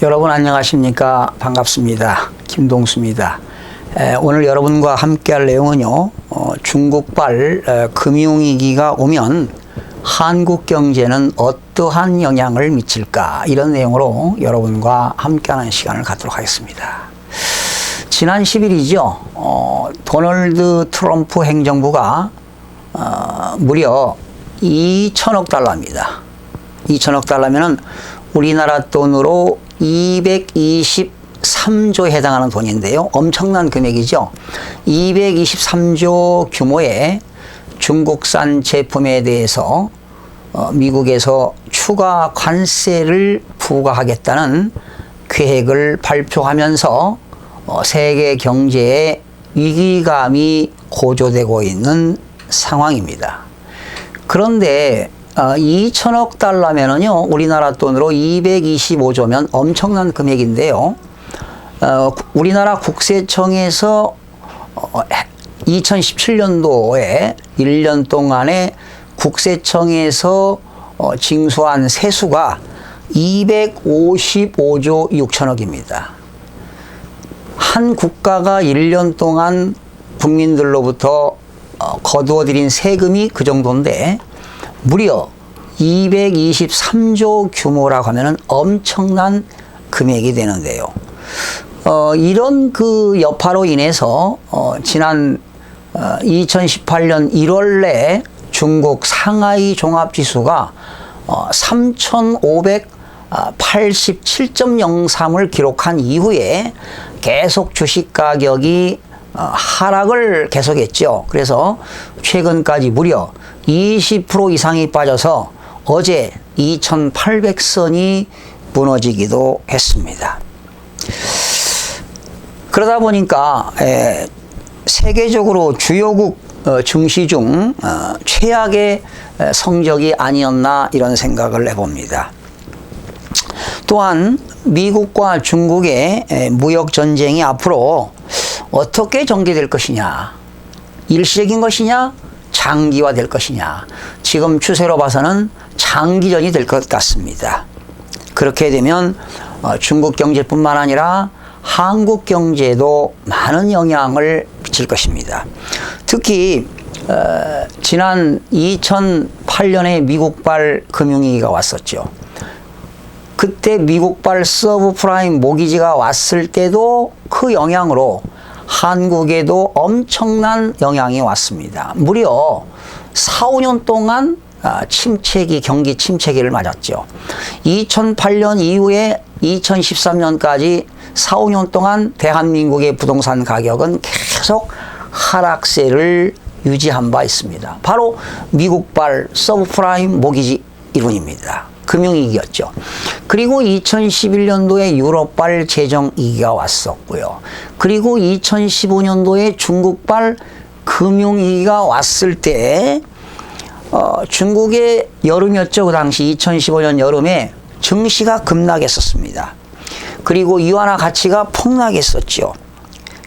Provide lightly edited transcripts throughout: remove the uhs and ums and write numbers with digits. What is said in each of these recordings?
여러분 안녕하십니까? 반갑습니다. 김동수입니다. 오늘 여러분과 함께 할 내용은요, 중국발 금융위기가 오면 한국 경제는 어떠한 영향을 미칠까? 이런 내용으로 여러분과 함께하는 시간을 갖도록 하겠습니다. 지난 10일이죠. 도널드 트럼프 행정부가 무려 2천억 달러입니다. 2천억 달러면은 우리나라 돈으로 223조에 해당하는 돈인데요. 엄청난 금액이죠. 223조 규모의 중국산 제품에 대해서 미국에서 추가 관세를 부과하겠다는 계획을 발표하면서 세계 경제에 위기감이 고조되고 있는 상황입니다. 그런데 2천억 달러면은요, 우리나라 돈으로 225조면 엄청난 금액인데요. 우리나라 국세청에서 2017년도에 1년 동안에 국세청에서 징수한 세수가 255조 6천억입니다. 한 국가가 1년 동안 국민들로부터 거두어들인 세금이 그 정도인데 무려 223조 규모라고 하면은 엄청난 금액이 되는데요. 이런 그 여파로 인해서 지난 2018년 1월 내 중국 상하이 종합지수가 3,587.03을 기록한 이후에 계속 주식 가격이 하락을 계속했죠. 그래서 최근까지 무려 20% 이상이 빠져서 어제 2,800선이 무너지기도 했습니다. 그러다 보니까 세계적으로 주요국 증시 중 최악의 성적이 아니었나 이런 생각을 해봅니다. 또한 미국과 중국의 무역 전쟁이 앞으로 어떻게 전개될 것이냐, 일시적인 것이냐, 장기화될 것이냐, 지금 추세로 봐서는 장기전이 될 것 같습니다. 그렇게 되면 중국 경제뿐만 아니라 한국 경제에도 많은 영향을 미칠 것입니다. 특히 지난 2008년에 미국발 금융위기가 왔었죠. 그때 미국발 서브프라임 모기지가 왔을 때도 그 영향으로 한국에도 엄청난 영향이 왔습니다. 무려 4, 5년 동안 경기 침체기를 맞았죠. 2008년 이후에 2013년까지 4, 5년 동안 대한민국의 부동산 가격은 계속 하락세를 유지한 바 있습니다. 바로 미국발 서브프라임 모기지 이론입니다. 금융위기였죠. 그리고 2011년도에 유럽발 재정위기가 왔었고요. 그리고 2015년도에 중국발 금융위기가 왔을 때 중국의 여름이었죠. 그 당시 2015년 여름에 증시가 급락했었습니다. 그리고 위안화 가치가 폭락했었죠.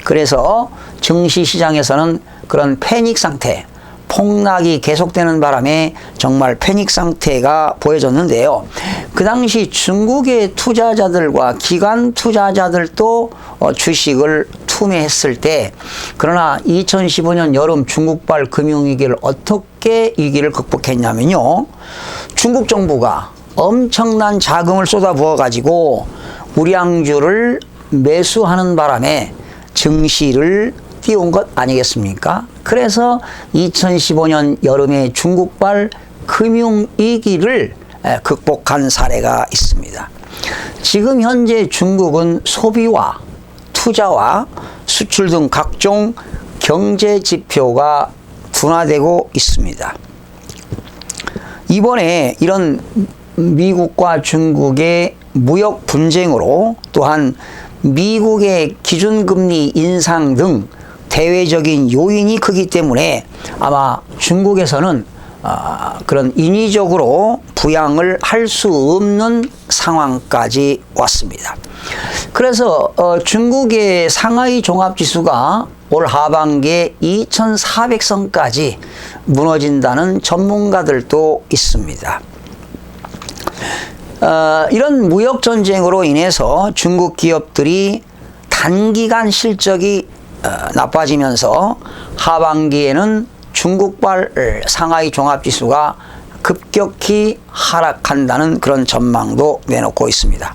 그래서 증시 시장에서는 그런 패닉 상태, 폭락이 계속되는 바람에 정말 패닉 상태가 보여졌는데요. 그 당시 중국의 투자자들과 기관 투자자들도 주식을 투매했을 때, 그러나 2015년 여름 중국발 금융위기를 어떻게 위기를 극복했냐면요, 중국 정부가 엄청난 자금을 쏟아부어 가지고 우량주를 매수하는 바람에 증시를 띄운 것 아니겠습니까? 그래서 2015년 여름에 중국발 금융위기를 극복한 사례가 있습니다. 지금 현재 중국은 소비와 투자와 수출 등 각종 경제 지표가 둔화되고 있습니다. 이번에 이런 미국과 중국의 무역 분쟁으로, 또한 미국의 기준금리 인상 등 대외적인 요인이 크기 때문에 아마 중국에서는 그런 인위적으로 부양을 할 수 없는 상황까지 왔습니다. 그래서 중국의 상하이 종합지수가 올 하반기에 2,400선까지 무너진다는 전문가들도 있습니다. 이런 무역 전쟁으로 인해서 중국 기업들이 단기간 실적이 나빠지면서 하반기에는 중국발 상하이 종합지수가 급격히 하락한다는 그런 전망도 내놓고 있습니다.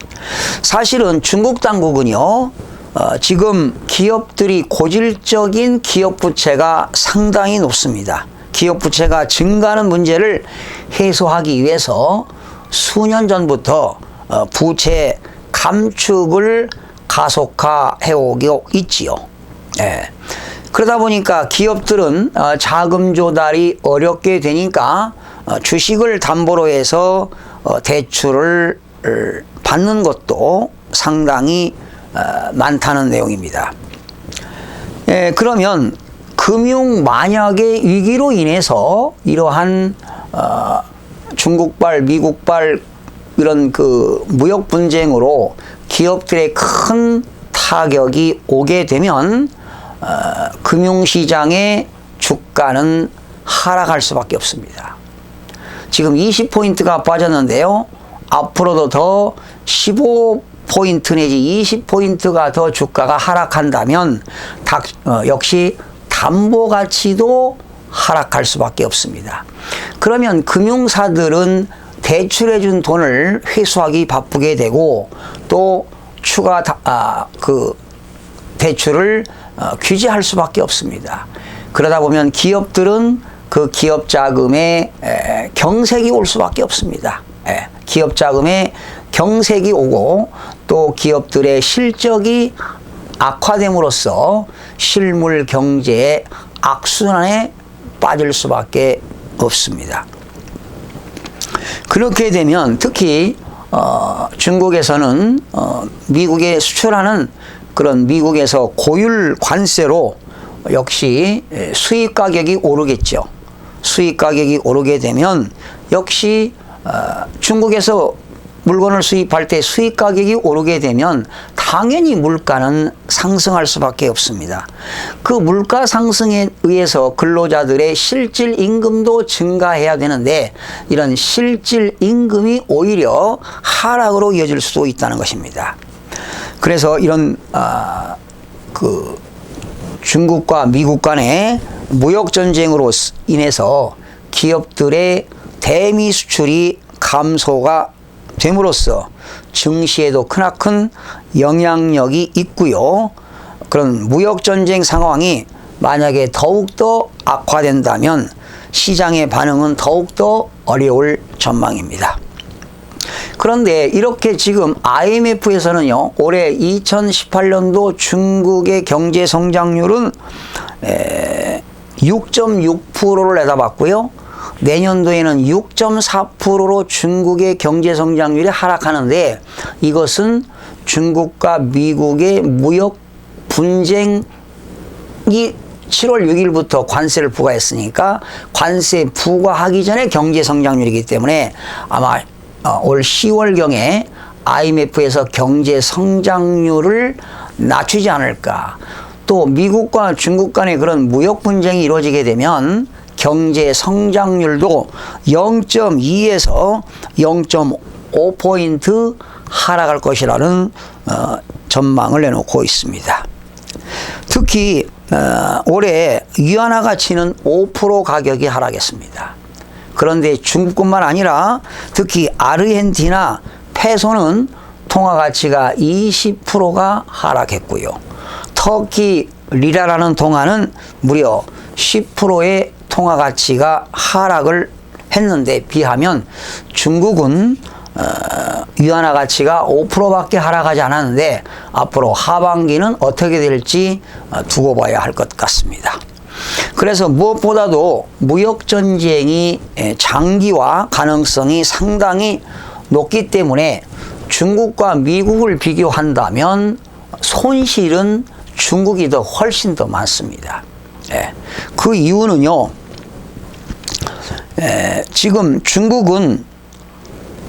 사실은 중국 당국은요, 지금 기업들이 고질적인 기업 부채가 상당히 높습니다. 기업 부채가 증가하는 문제를 해소하기 위해서 수년 전부터 부채 감축을 가속화해 오고 있지요. 예. 그러다 보니까 기업들은 자금 조달이 어렵게 되니까 주식을 담보로 해서 대출을 받는 것도 상당히 많다는 내용입니다. 예, 그러면 금융 만약의 위기로 인해서 이러한 중국발, 미국발 이런 그 무역 분쟁으로 기업들의 큰 타격이 오게 되면 금융시장의 주가는 하락할 수밖에 없습니다. 지금 20포인트가 빠졌는데요. 앞으로도 더 15포인트 내지 20포인트가 더 주가가 하락한다면 역시 담보 가치도 하락할 수밖에 없습니다. 그러면 금융사들은 대출해준 돈을 회수하기 바쁘게 되고 또 추가 대출을 규제할 수밖에 없습니다. 그러다 보면 기업들은 그 기업 자금에 경색이 올 수밖에 없습니다. 기업 자금에 경색이 오고 또 기업들의 실적이 악화됨으로써 실물 경제의 악순환에 빠질 수밖에 없습니다. 그렇게 되면 특히 중국에서는 미국에 수출하는 그런 미국에서 고율 관세로 역시 수입 가격이 오르겠죠. 수입 가격이 오르게 되면 역시 중국에서 물건을 수입할 때 수입 가격이 오르게 되면 당연히 물가는 상승할 수밖에 없습니다. 그 물가 상승에 의해서 근로자들의 실질 임금도 증가해야 되는데 이런 실질 임금이 오히려 하락으로 이어질 수도 있다는 것입니다. 그래서 이런 그 중국과 미국 간의 무역 전쟁으로 인해서 기업들의 대미 수출이 감소가 됨으로써 증시에도 크나큰 영향력이 있고요. 그런 무역 전쟁 상황이 만약에 더욱더 악화된다면 시장의 반응은 더욱더 어려울 전망입니다. 그런데 이렇게 지금 IMF에서는요, 올해 2018년도 중국의 경제 성장률은 6.6%를 내다봤고요. 내년도에는 6.4%로 중국의 경제 성장률이 하락하는데 이것은 중국과 미국의 무역 분쟁이 7월 6일부터 관세를 부과했으니까 관세 부과하기 전에 경제 성장률이기 때문에 아마 올 10월경에 IMF에서 경제 성장률을 낮추지 않을까. 또 미국과 중국 간의 그런 무역 분쟁이 이루어지게 되면 경제 성장률도 0.2에서 0.5포인트 하락할 것이라는 전망을 내놓고 있습니다. 특히 올해 위안화 가치는 5% 가격이 하락했습니다. 그런데 중국뿐만 아니라 특히 아르헨티나 페소는 통화 가치가 20%가 하락했고요. 터키 리라라는 통화는 무려 10%의 통화 가치가 하락을 했는데 비하면 중국은 위안화 가치가 5%밖에 하락하지 않았는데 앞으로 하반기는 어떻게 될지 두고 봐야 할 것 같습니다. 그래서 무엇보다도 무역 전쟁이 장기화 가능성이 상당히 높기 때문에 중국과 미국을 비교한다면 손실은 중국이 더 훨씬 더 많습니다. 그 이유는요, 지금 중국은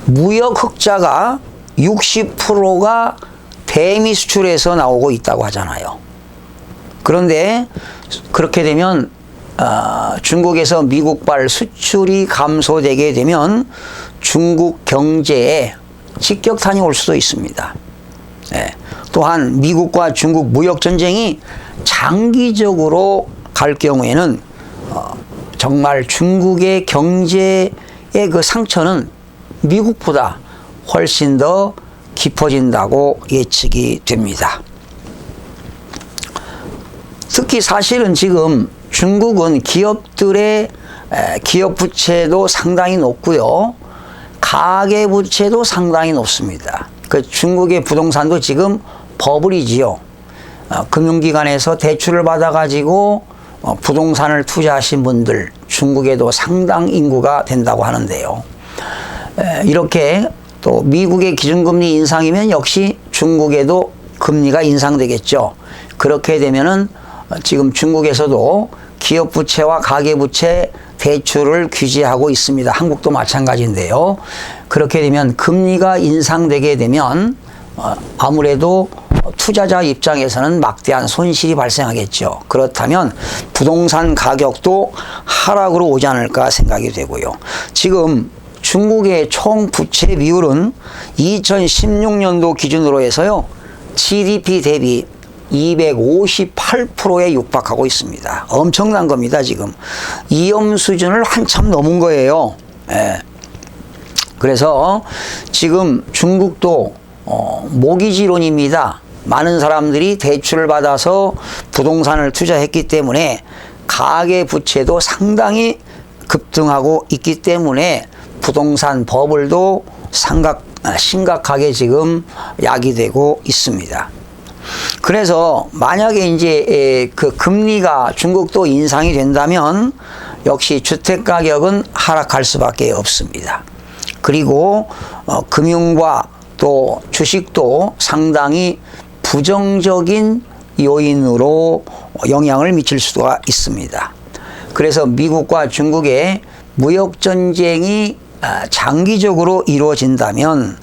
무역 흑자가 60%가 대미 수출에서 나오고 있다고 하잖아요. 그런데 그렇게 되면 중국에서 미국발 수출이 감소되게 되면 중국 경제에 직격탄이 올 수도 있습니다. 예. 또한 미국과 중국 무역 전쟁이 장기적으로 갈 경우에는 정말 중국의 경제의 그 상처는 미국보다 훨씬 더 깊어진다고 예측이 됩니다. 특히 사실은 지금 중국은 기업들의 기업 부채도 상당히 높고요. 가계 부채도 상당히 높습니다. 그 중국의 부동산도 지금 버블이지요. 금융기관에서 대출을 받아가지고 부동산을 투자하신 분들 중국에도 상당 인구가 된다고 하는데요. 이렇게 또 미국의 기준금리 인상이면 역시 중국에도 금리가 인상되겠죠. 그렇게 되면은 지금 중국에서도 기업 부채와 가계 부채 대출을 규제하고 있습니다. 한국도 마찬가지인데요. 그렇게 되면 금리가 인상되게 되면 아무래도 투자자 입장에서는 막대한 손실이 발생하겠죠. 그렇다면 부동산 가격도 하락으로 오지 않을까 생각이 되고요. 지금 중국의 총 부채 비율은 2016년도 기준으로 해서요. GDP 대비 258%에 육박하고 있습니다. 엄청난 겁니다, 지금. 위험 수준을 한참 넘은 거예요. 예. 그래서 지금 중국도 모기지론입니다. 많은 사람들이 대출을 받아서 부동산을 투자했기 때문에 가계 부채도 상당히 급등하고 있기 때문에 부동산 버블도 심각하게 지금 야기되고 있습니다. 그래서 만약에 이제 그 금리가 중국도 인상이 된다면 역시 주택 가격은 하락할 수밖에 없습니다. 그리고 금융과 또 주식도 상당히 부정적인 요인으로 영향을 미칠 수가 있습니다. 그래서 미국과 중국의 무역 전쟁이 장기적으로 이루어진다면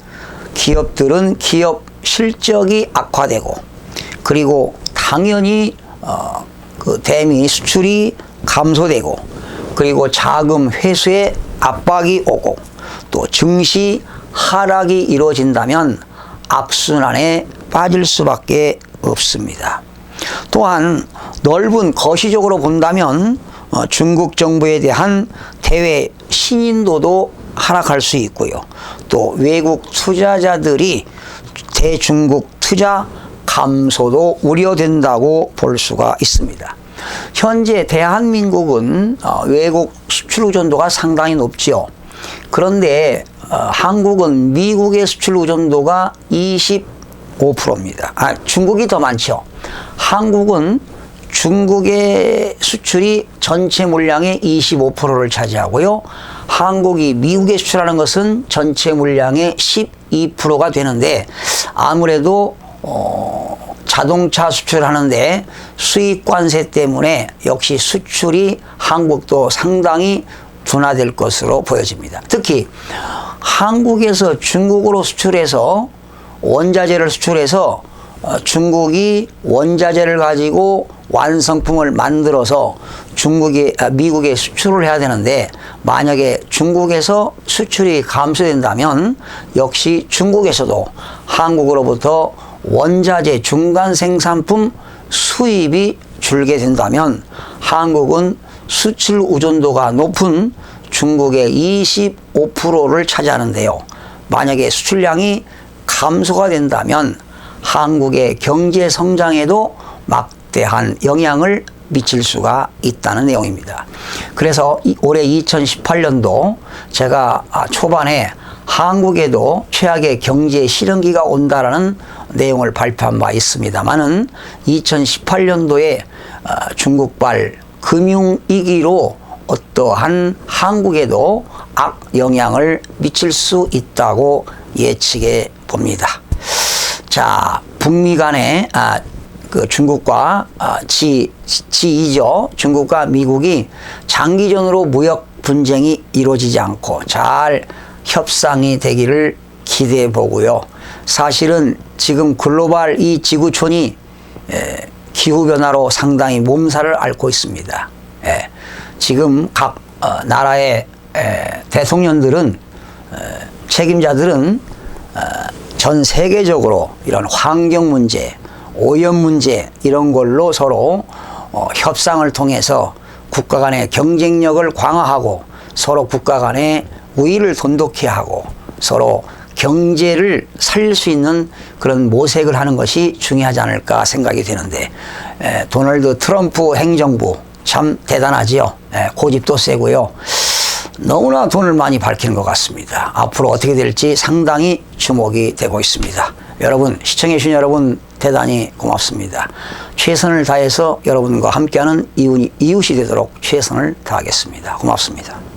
기업들은 기업 실적이 악화되고 그리고 당연히 그 대미 수출이 감소되고 그리고 자금 회수에 압박이 오고 또 증시 하락이 이루어진다면 악순환에 빠질 수밖에 없습니다. 또한 넓은 거시적으로 본다면 중국 정부에 대한 대외 신인도도 하락할 수 있고요. 또 외국 투자자들이 대중국 투자 감소도 우려된다고 볼 수가 있습니다. 현재 대한민국은 외국 수출 의존도가 상당히 높지요. 그런데 한국은 미국의 수출 의존도가 25%입니다. 중국이 더 많죠. 한국은 중국의 수출이 전체 물량의 25%를 차지하고요. 한국이 미국에 수출하는 것은 전체 물량의 12%가 되는데 아무래도 자동차 수출하는데 수입 관세 때문에 역시 수출이 한국도 상당히 둔화될 것으로 보여집니다. 특히 한국에서 중국으로 수출해서 원자재를 수출해서 중국이 원자재를 가지고 완성품을 만들어서 미국에 수출을 해야 되는데 만약에 중국에서 수출이 감소된다면 역시 중국에서도 한국으로부터 원자재 중간 생산품 수입이 줄게 된다면 한국은 수출 의존도가 높은 중국의 25%를 차지하는데요. 만약에 수출량이 감소가 된다면 한국의 경제 성장에도 막대한 영향을 미칠 수가 있다는 내용입니다. 그래서 올해 2018년도 제가 초반에 한국에도 최악의 경제 실현기가 온다라는 내용을 발표한 바 있습니다만은 2018년도에 중국발 금융위기로 어떠한 한국에도 악영향을 미칠 수 있다고 예측해 봅니다. 자, 북미 간에 그 중국과 G2죠. 중국과 미국이 장기전으로 무역 분쟁이 이루어지지 않고 잘 협상이 되기를 기대해 보고요. 사실은 지금 글로벌 이 지구촌이 기후변화로 상당히 몸살을 앓고 있습니다. 지금 각 나라의 대통령들은 책임자들은 전 세계적으로 이런 환경 문제, 오염 문제 이런 걸로 서로 협상을 통해서 국가 간의 경쟁력을 강화하고 서로 국가 간의 우위를 돈독히 하고 서로 경제를 살릴 수 있는 그런 모색을 하는 것이 중요하지 않을까 생각이 되는데 도널드 트럼프 행정부 참 대단하지요. 고집도 세고요. 너무나 돈을 많이 밝히는 것 같습니다. 앞으로 어떻게 될지 상당히 주목이 되고 있습니다. 여러분, 시청해 주신 여러분 대단히 고맙습니다. 최선을 다해서 여러분과 함께하는 이웃이 되도록 최선을 다하겠습니다. 고맙습니다.